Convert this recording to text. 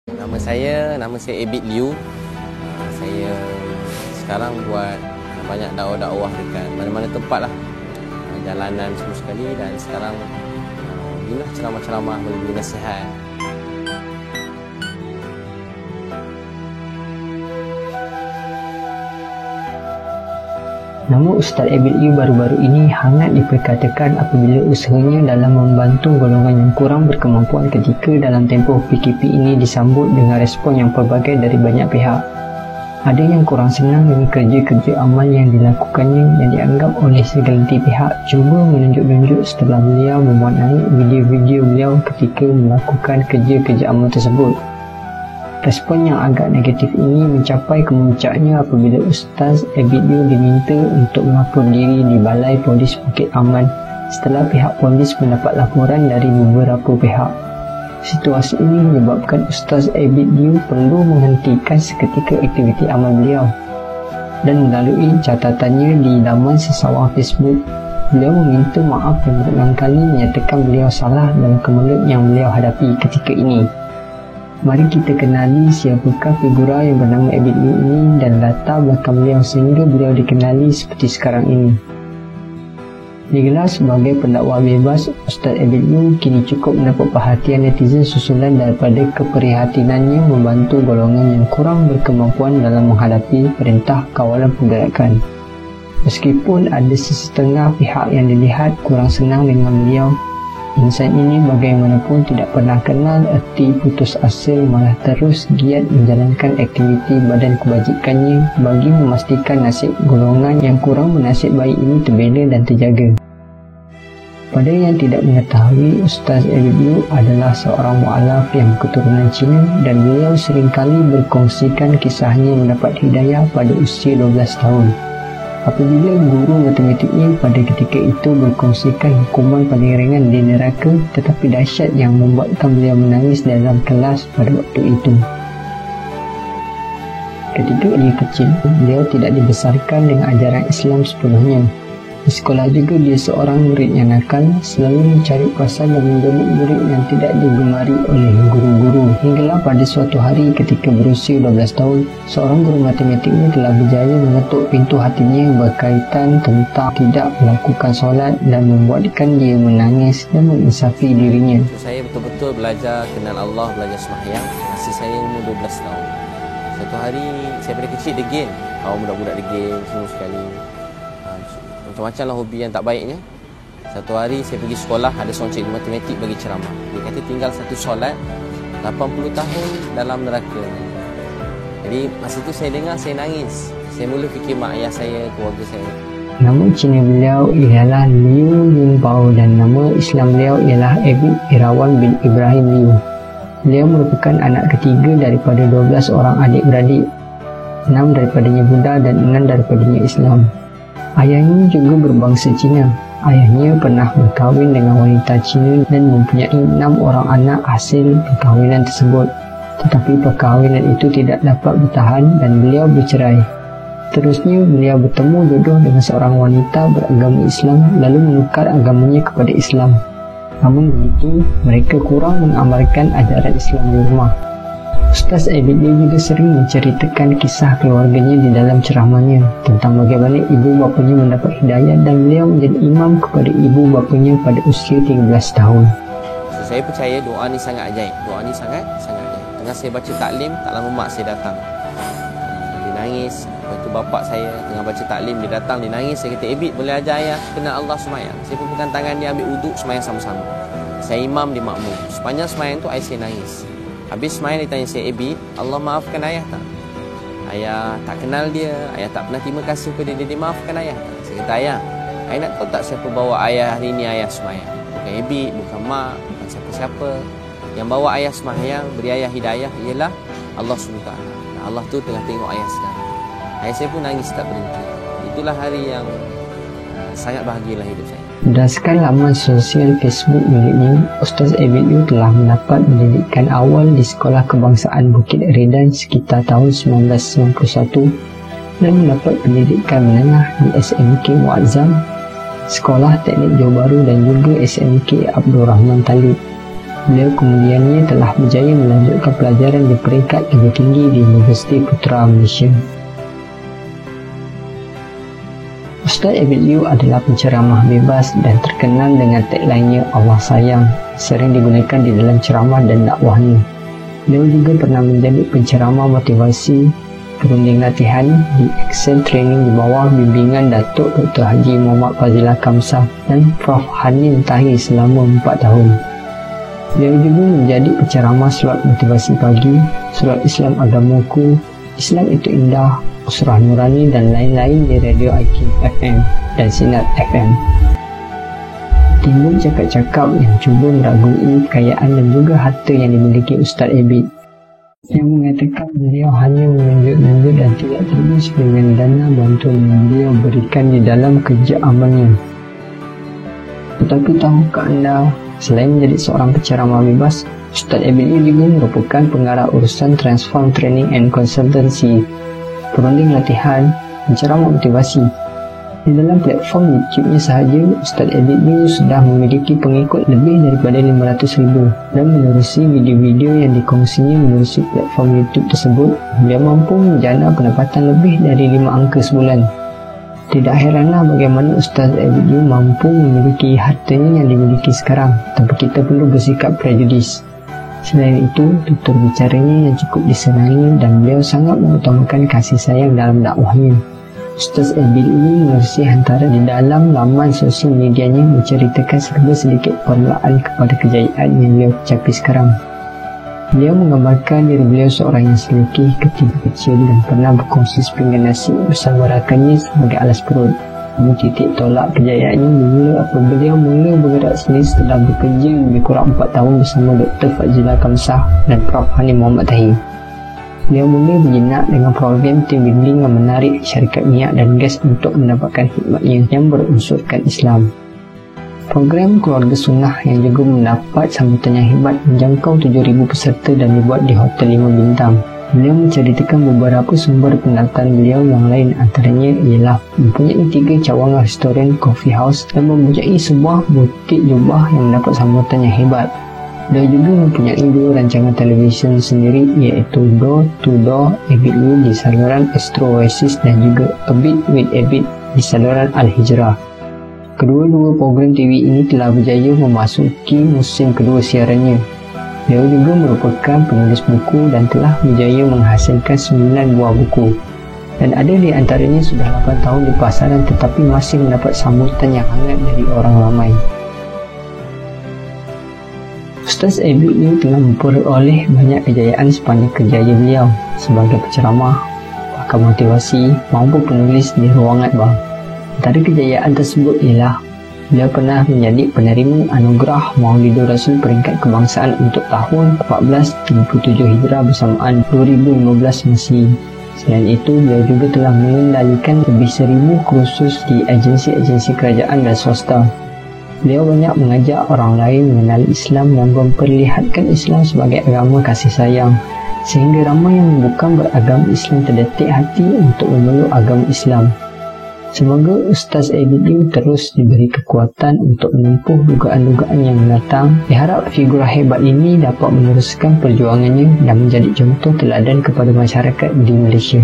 Nama saya Abid Liu. Saya sekarang buat banyak dakwah-dakwah dekat mana-mana tempat lah, jalanan semua sekali. Dan sekarang inilah ceramah-ceramah, memberi nasihat. Nama Ustaz Abid Liu baru-baru ini hangat diperkatakan apabila usahanya dalam membantu golongan yang kurang berkemampuan ketika dalam tempoh PKP ini disambut dengan respon yang pelbagai dari banyak pihak. Ada yang kurang senang dengan kerja-kerja amal yang dilakukannya yang dianggap oleh segelintir pihak cuba menunjuk-nunjuk setelah beliau memuat naik video-video beliau ketika melakukan kerja-kerja amal tersebut. Respon yang agak negatif ini mencapai kemuncaknya apabila Ustaz Abid Liu diminta untuk melapor diri di Balai Polis Bukit Aman setelah pihak polis mendapat laporan dari beberapa pihak. Situasi ini menyebabkan Ustaz Abid Liu perlu menghentikan seketika aktiviti amal beliau. Dan melalui catatannya di laman sesawang Facebook, beliau meminta maaf dan berulang kali menyatakan beliau salah dalam kemelut yang beliau hadapi ketika ini. Mari kita kenali siapakah figura yang bernama Abid Liu ini dan latar belakang beliau sehingga beliau dikenali seperti sekarang ini. Digelar sebagai pendakwa bebas, Ustaz Abid Liu kini cukup mendapat perhatian netizen susulan daripada keprihatinannya membantu golongan yang kurang berkemampuan dalam menghadapi Perintah Kawalan Pergerakan. Meskipun ada sesetengah pihak yang dilihat kurang senang dengan beliau, insan ini bagaimanapun tidak pernah kenal erti putus asa, malah terus giat menjalankan aktiviti badan kebajikannya bagi memastikan nasib golongan yang kurang bernasib baik ini terbela dan terjaga. Pada yang tidak mengetahui, Ustaz Abid Liu adalah seorang mu'alaf yang keturunan Cina dan beliau seringkali berkongsikan kisahnya mendapat hidayah pada usia 12 tahun. Apabila guru matematiknya pada ketika itu berkongsikan hukuman paling ringan di neraka tetapi dahsyat yang membuatkan beliau menangis dalam kelas pada waktu itu. Ketika dia kecil, beliau tidak dibesarkan dengan ajaran Islam sepenuhnya. Di sekolah juga dia seorang murid yang nakal, selalu mencari pasal dan menjadi murid yang tidak digemari oleh guru-guru. Hinggalah pada suatu hari ketika berusia 12 tahun, seorang guru matematiknya telah berjaya mengetuk pintu hatinya berkaitan tentang tidak melakukan solat dan membuatkan dia menangis dan menginsafi dirinya. Saya betul-betul belajar kenal Allah, belajar sembahyang masa saya umur 12 tahun. Satu hari saya pada kecil degil, budak-budak degil semua sekali. Macam-macam lah hobi yang tak baiknya. Satu hari saya pergi sekolah, ada seorang cikgu matematik bagi ceramah. Dia kata tinggal satu solat 80 tahun dalam neraka. Jadi masa tu saya dengar, saya nangis. Saya mula fikir mak ayah saya, keluarga saya. Nama Cina beliau ialah Liu Lingbao dan nama Islam beliau ialah Abid Irawan bin Ibrahim Liu. Beliau merupakan anak ketiga daripada 12 orang adik-beradik. 6 daripadanya Buddha dan 6 daripadanya Islam. Ayahnya juga berbangsa Cina. Ayahnya pernah berkahwin dengan wanita Cina dan mempunyai 6 orang anak hasil perkahwinan tersebut. Tetapi perkahwinan itu tidak dapat bertahan dan beliau bercerai. Terusnya beliau bertemu jodoh dengan seorang wanita beragama Islam lalu menukar agamanya kepada Islam. Namun begitu, mereka kurang mengamalkan ajaran Islam di rumah. Ustaz Abid Liu juga sering menceritakan kisah keluarganya di dalam ceramahnya tentang bagaimana ibu bapanya mendapat hidayah dan beliau menjadi imam kepada ibu bapanya pada usia 13 tahun. Saya percaya doa ni sangat ajaib. Doa ni sangat ajaib. Tengah saya baca taklim, tak lama mak saya datang. Dia nangis. Lepas tu bapak saya tengah baca taklim, dia datang, dia nangis. Saya kata, Abid, boleh ajar ayah kenal Allah semayang? Saya pun pegang tangan dia, ambil wuduk, semayang sama-sama. Saya imam, dia makmum. Sepanjang semayang tu, saya nangis. Habis semayang dia tanya saya, Abid, Allah maafkan ayah tak? Ayah tak kenal dia, ayah tak pernah terima kasih kepada dia, dia maafkan ayah tak? Saya kata, ayah nak tahu tak siapa bawa ayah hari ni ayah semayang? Bukan Abid, bukan mak, bukan siapa-siapa. Yang bawa ayah semayang, beri ayah hidayah ialah Allah SWT. Allah tu tengah tengok ayah sekarang. Ayah saya pun nangis tak berhenti. Itulah hari yang sangat bahagialah hidup saya. Berdasarkan laman sosial Facebook miliknya, Ustaz Abid Liu telah mendapat pendidikan awal di Sekolah Kebangsaan Bukit Redan sekitar tahun 1991 dan mendapat pendidikan menengah di SMK Muazzam, Sekolah Teknik Johor Bahru dan juga SMK Abdul Rahman Talib. Beliau kemudiannya telah berjaya melanjutkan pelajaran di peringkat lebih tinggi di Universiti Putra Malaysia. Ustaz Abid Liew adalah penceramah bebas dan terkenal dengan tagline-nya Allah Sayang, sering digunakan di dalam ceramah dan dakwahnya. Beliau juga pernah menjadi penceramah motivasi, perunding latihan di Excel Training di bawah bimbingan Datuk Dr. Haji Muhammad Fazilah Kamsah dan Prof. Hanin Tahi selama 4 tahun. Beliau juga menjadi penceramah surat motivasi pagi, surat Islam Agamaku, Islam Itu Indah, Usrah Nurani dan lain-lain di Radio IQ FM dan Sinar FM. Timbul cakap-cakap yang cuba meragui kekayaan dan juga harta yang dimiliki Ustaz Abid, yang mengatakan beliau hanya menunjuk-nunjuk dan tidak tulus dengan dana bantuan yang beliau berikan di dalam kerja amalnya. Tetapi tahukah anda, selain menjadi seorang penceramah bebas, Ustaz Abid Liew juga merupakan pengarah urusan Transform Training and Consultancy, perunding latihan, penceramah motivasi. Di dalam platform YouTube-nya sahaja, Ustaz Abid Liew sudah memiliki pengikut lebih daripada 500,000 dan menerusi video-video yang dikongsinya menerusi platform YouTube tersebut, dia mampu menjana pendapatan lebih dari 5 angka sebulan. Tidak heranlah bagaimana Ustaz Abid Liew mampu memiliki hartanya yang dimiliki sekarang tanpa kita perlu bersikap prejudis. Selain itu, tutur bicaranya yang cukup disenangi dan beliau sangat mengutamakan kasih sayang dalam dakwahnya. Ustaz Abid ini menerusi hantaran di dalam laman sosial medianya menceritakan serba sedikit permulaan kepada kejayaan yang beliau capai sekarang. Beliau menggambarkan diri beliau seorang yang selekih ketika kecil dan pernah berkongsi sepinggan nasi bersama rakannya sebagai alas perut. Titik tolak kejayaannya bermula apabila beliau mula bergerak sendiri setelah bekerja lebih kurang 4 tahun bersama Dr. Fazilah Kamsah dan Prof. Hanin Muhammad Tahi. Beliau mula berjinak dengan program team building yang menarik syarikat minyak dan gas untuk mendapatkan khidmatnya yang berunsurkan Islam. Program Keluarga Sunnah yang juga mendapat sambutan yang hebat menjangkau 7,000 peserta dan dibuat di Hotel 5 Bintang. Beliau menceritakan beberapa sumber pendapatan beliau yang lain antaranya ialah mempunyai 3 cawangan restoran coffee house dan mempunyai sebuah butik jubah yang mendapat sambutan yang hebat. Beliau juga mempunyai 2 rancangan televisyen sendiri iaitu Door to Door Abid Liew di saluran Astro Oasis dan juga A Bit with Abid di saluran Al-Hijrah. Kedua-dua program TV ini telah berjaya memasuki musim kedua siarannya. Beliau juga merupakan penulis buku dan telah berjaya menghasilkan 9 buah buku. Dan ada di antaranya sudah 8 tahun di pasaran tetapi masih mendapat sambutan yang hangat dari orang ramai. Ustaz Abid Liew telah memperoleh banyak kejayaan sepanjang kerjaya beliau sebagai penceramah, pakar motivasi maupun penulis di ruangan bang. Antara kejayaan tersebut ialah beliau pernah menjadi penerima anugerah Maulidur Rasul peringkat kebangsaan untuk tahun 1437 Hijrah bersamaan 2015 Masih. Selain itu, beliau juga telah mengendalikan lebih 1,000 kursus di agensi-agensi kerajaan dan swasta. Beliau banyak mengajak orang lain mengenali Islam dan memperlihatkan Islam sebagai agama kasih sayang, sehingga ramai yang bukan beragama Islam terdetik hati untuk memeluk agama Islam. Semoga Ustaz Abid Liew terus diberi kekuatan untuk menempuh dugaan-dugaan yang mendatang. Diharap figura hebat ini dapat meneruskan perjuangannya dan menjadi contoh teladan kepada masyarakat di Malaysia.